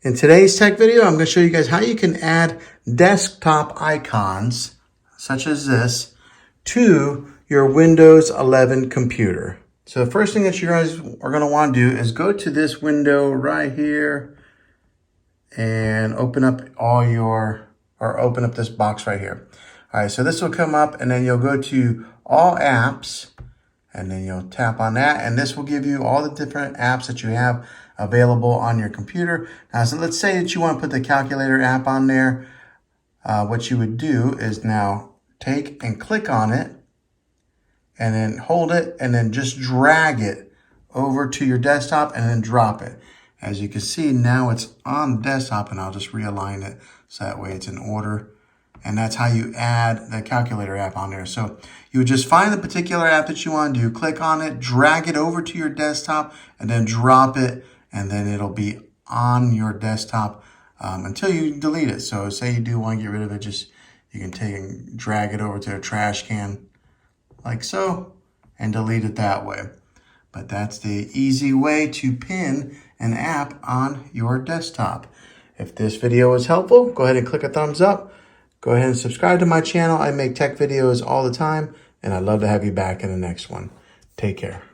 In today's tech video, I'm going to show you guys how you can add desktop icons, such as this, to your Windows 11 computer. So the first thing that you guys are going to want to do is go to this window right here and open up open up this box right here. All right, so this will come up and then you'll go to all apps and then you'll tap on that, and this will give you all the different apps that you have available on your computer. Now, so let's say that you want to put the calculator app on there. What you would do is now take and click on it and then hold it and then just drag it over to your desktop and then drop it. As you can see, now it's on the desktop, and I'll just realign it so that way it's in order. And that's how you add the calculator app on there. So you would just find the particular app that you want to do, click on it, drag it over to your desktop, and then drop it, and then it'll be on your desktop until you delete it. So say you do want to get rid of it, you can take and drag it over to a trash can like so and delete it that way. But that's the easy way to pin an app on your desktop. If this video was helpful, go ahead and click a thumbs up. Go ahead and subscribe to my channel. I make tech videos all the time, and I'd love to have you back in the next one. Take care.